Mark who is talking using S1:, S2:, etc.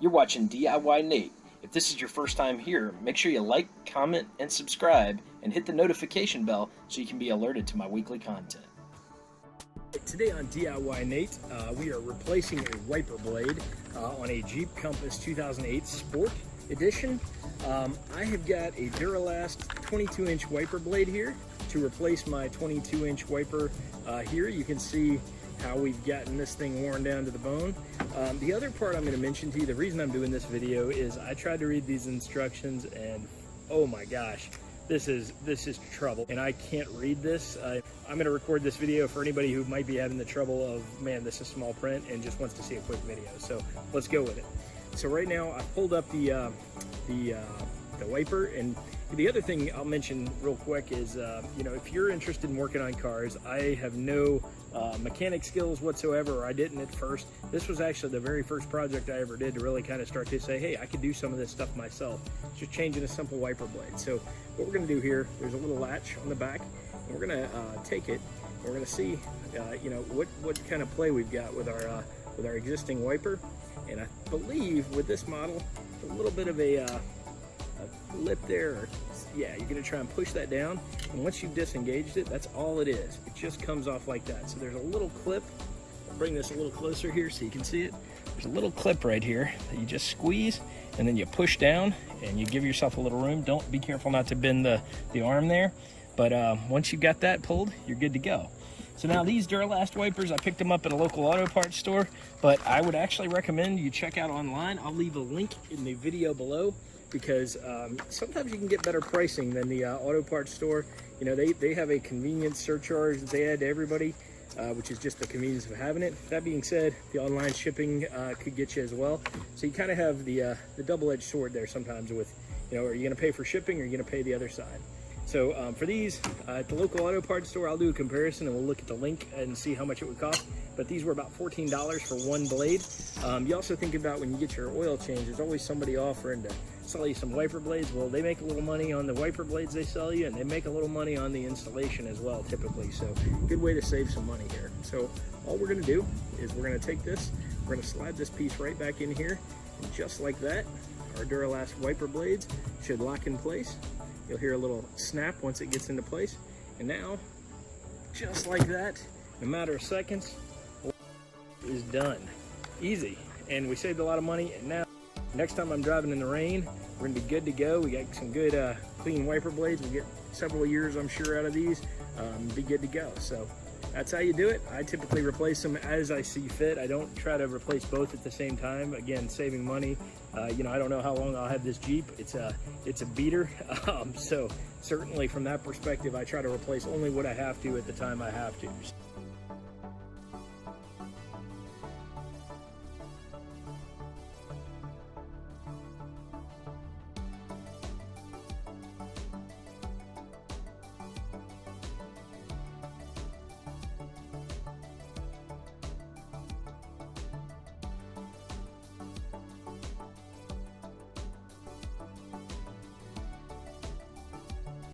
S1: You're watching DIYNate. If this is your first time here, make sure you like, comment, and subscribe, and hit the notification bell so you can be alerted to my weekly content. Today on DIYNate, we are replacing a wiper blade on a Jeep Compass 2008 Sport Edition. I have got a Duralast 22-inch wiper blade here to replace my 22-inch wiper here. You can see how we've gotten this thing worn down to the bone. The other part I'm going to mention to you, the reason I'm doing this video is I tried to read these instructions and oh my gosh, this is trouble, and I can't read this. I'm going to record this video for anybody who might be having the trouble of, man, this is small print and just wants to see a quick video. So let's go with it. So right now I pulled up the wiper, and the other thing I'll mention real quick is, you know, if you're interested in working on cars, I have no mechanic skills whatsoever, or I didn't at first. This was actually the very first project I ever did to really kind of start to say, hey, I could do some of this stuff myself, just changing a simple wiper blade. So what we're going to do here, there's a little latch on the back, and we're going to take it, and we're going to see, you know, what kind of play we've got with our existing wiper. And I believe with this model, a little bit of a lip there, yeah, you're going to try and push that down, and once you've disengaged it, that's all it is. It just comes off like that. So there's a little clip. I'll bring this a little closer here so you can see it. There's a little clip right here that you just squeeze, and then you push down, and you give yourself a little room. Don't be careful not to bend the arm there, but once you've got that pulled, you're good to go. So now these Duralast wipers, I picked them up at a local auto parts store, but I would actually recommend you check out online. I'll leave a link in the video below, because sometimes you can get better pricing than the auto parts store. You know, they have a convenience surcharge that they add to everybody, which is just the convenience of having it. That being said, the online shipping could get you as well. So you kind of have the double-edged sword there sometimes with, you know, are you going to pay for shipping or are you going to pay the other side? So for these, at the local auto parts store, I'll do a comparison and we'll look at the link and see how much it would cost. But these were about $14 for one blade. You also think about when you get your oil change, there's always somebody offering to sell you some wiper blades. Well, they make a little money on the wiper blades they sell you, and they make a little money on the installation as well, typically. So good way to save some money here. So all we're going to do is we're going to take this, we're going to slide this piece right back in here, and just like that, our Duralast wiper blades should lock in place. You'll hear a little snap once it gets into place. And now, just like that, in a matter of seconds, is done. Easy. And we saved a lot of money. And now, next time I'm driving in the rain, we're gonna be good to go. We got some good clean wiper blades. We'll get several years, I'm sure, out of these. Be good to go. So that's how you do it. I typically replace them as I see fit. I don't try to replace both at the same time. Again, saving money. You know, I don't know how long I'll have this Jeep. It's a beater. So certainly from that perspective, I try to replace only what I have to at the time I have to.